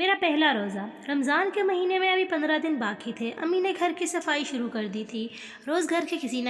میرا پہلا روزہ رمضان کے مہینے میں ابھی 15 دن باقی تھے۔ امی نے گھر کی صفائی شروع کر دی تھی۔ روز گھر کے کسی نہ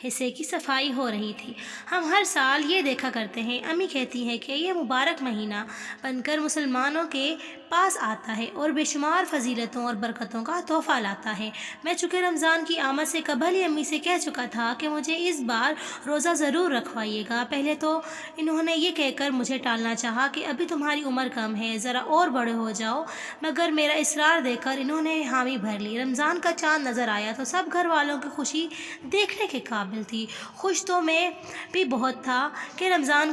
حصے کی صفائی ہو رہی تھی۔ ہم ہر سال یہ دیکھا کرتے ہیں۔ امی کہتی ہیں کہ یہ مبارک مہینہ بن کر مسلمانوں کے پاس آتا ہے اور بے شمار فضیلتوں اور برکتوں کا تحفہ لاتا ہے۔ میں چونکہ رمضان کی آمد سے قبل ہی امی سے کہہ چکا تھا کہ مجھے اس بار روزہ ضرور رکھوائیے گا۔ پہلے تو انہوں نے یہ کہہ کر مجھے ٹالنا چاہا کہ ابھی تمہاری عمر کم ہے، ذرا اور بڑے ہو جاؤ، مگر میرا اصرار دیکھ کر انہوں نے حامی بھر لی۔ رمضان کا چاند نظر آیا تو سب گھر والوں کی خوشی دیکھنے کے قابل تھی۔ خوش تو میں بھی بہت تھا کہ رمضان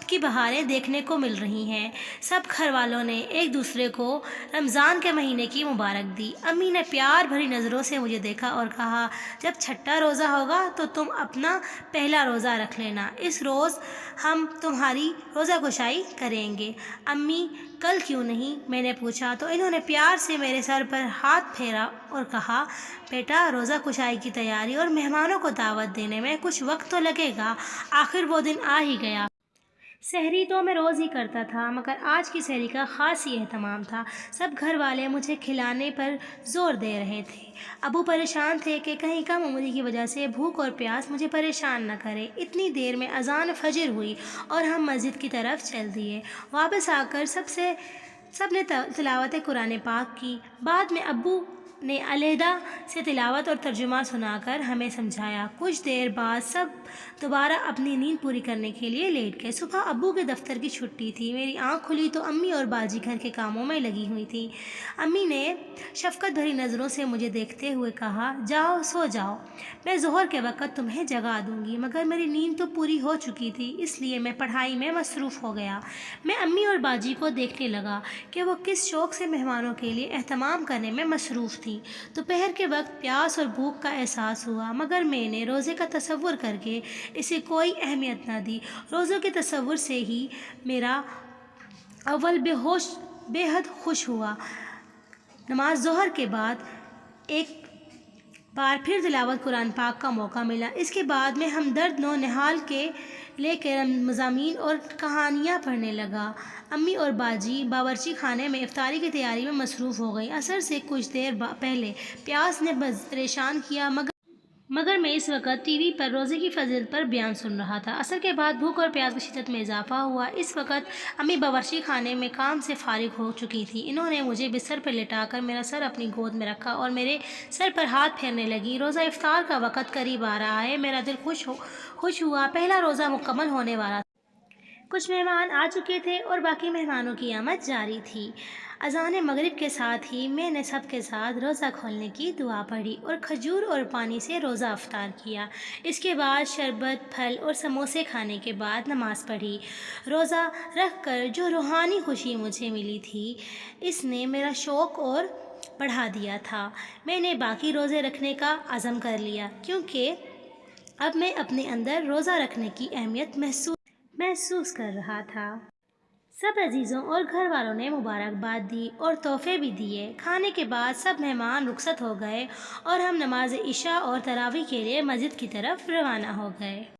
کی بہاریں دیکھنے کو مل رہی ہیں۔ سب گھر والوں نے ایک دوسرے کو رمضان کے مہینے کی مبارک دی۔ امی نے پیار بھری نظروں سے مجھے دیکھا اور کہا، جب چھٹا روزہ ہوگا تو تم اپنا پہلا روزہ رکھ لینا، اس روز ہم تمہاری روزہ گشائی کریں گے۔ امی، کل کیوں نہیں؟ میں نے پوچھا تو انہوں نے پیار سے میرے سر پر ہاتھ پھیرا اور کہا، بیٹا، روزہ گشائی کی تیاری اور مہمانوں کو دعوت دینے میں کچھ وقت تو لگے گا، آخر وہ دن آ ہی گیا۔ سحری تو میں روز ہی کرتا تھا، مگر آج کی سحری کا خاص ہی اہتمام تھا۔ سب گھر والے مجھے کھلانے پر زور دے رہے تھے۔ ابو پریشان تھے کہ کہیں کم عمری کی وجہ سے بھوک اور پیاس مجھے پریشان نہ کرے۔ اتنی دیر میں اذان فجر ہوئی اور ہم مسجد کی طرف چل دیے۔ واپس آ کر سب نے تلاوت قرآن پاک کی۔ بعد میں ابو نے علیحدہ سے تلاوت اور ترجمہ سنا کر ہمیں سمجھایا۔ کچھ دیر بعد سب دوبارہ اپنی نیند پوری کرنے کے لیے لیٹ گئے۔ صبح ابو کے دفتر کی چھٹی تھی۔ میری آنکھ کھلی تو امی اور باجی گھر کے کاموں میں لگی ہوئی تھیں۔ امی نے شفقت بھری نظروں سے مجھے دیکھتے ہوئے کہا، جاؤ سو جاؤ، میں ظہر کے وقت تمہیں جگا دوں گی۔ مگر میری نیند تو پوری ہو چکی تھی، اس لیے میں پڑھائی میں مصروف ہو گیا۔ میں امی اور باجی کو دیکھنے لگا کہ وہ کس شوق سے مہمانوں کے لیے اہتمام کرنے میں مصروف تھیں۔ دوپہر کے وقت پیاس اور بھوک کا احساس ہوا، مگر میں نے روزے کا تصور کر کے اسے کوئی اہمیت نہ دی۔ روزوں کے تصور سے ہی میرا اول بے حد خوش ہوا۔ نماز ظہر کے بعد ایک بار پھر تلاوت قرآن پاک کا موقع ملا۔ اس کے بعد میں ہمدرد نو نہال کے لے کر مضامین اور کہانیاں پڑھنے لگا۔ امی اور باجی باورچی خانے میں افطاری کی تیاری میں مصروف ہو گئی۔ عصر سے کچھ دیر پہلے پیاس نے پریشان کیا، مگر میں اس وقت ٹی وی پر روزے کی فضیلت پر بیان سن رہا تھا۔ عصر کے بعد بھوک اور پیاس کی شدت میں اضافہ ہوا۔ اس وقت امی باورچی خانے میں کام سے فارغ ہو چکی تھیں۔ انہوں نے مجھے بستر پر لٹا کر میرا سر اپنی گود میں رکھا اور میرے سر پر ہاتھ پھیرنے لگیں۔ روزہ افطار کا وقت قریب آ رہا ہے۔ میرا دل خوش ہوا، پہلا روزہ مکمل ہونے والا تھا۔ کچھ مہمان آ چکے تھے اور باقی مہمانوں کی آمد جاری تھی۔ اذان مغرب کے ساتھ ہی میں نے سب کے ساتھ روزہ کھولنے کی دعا پڑھی اور کھجور اور پانی سے روزہ افطار کیا۔ اس کے بعد شربت، پھل اور سموسے کھانے کے بعد نماز پڑھی۔ روزہ رکھ کر جو روحانی خوشی مجھے ملی تھی، اس نے میرا شوق اور بڑھا دیا تھا۔ میں نے باقی روزے رکھنے کا عزم کر لیا، کیونکہ اب میں اپنے اندر روزہ رکھنے کی اہمیت محسوس کر رہا تھا۔ سب عزیزوں اور گھر والوں نے مبارکباد دی اور تحفے بھی دیے۔ کھانے کے بعد سب مہمان رخصت ہو گئے اور ہم نماز عشاء اور تراویح کے لیے مسجد کی طرف روانہ ہو گئے۔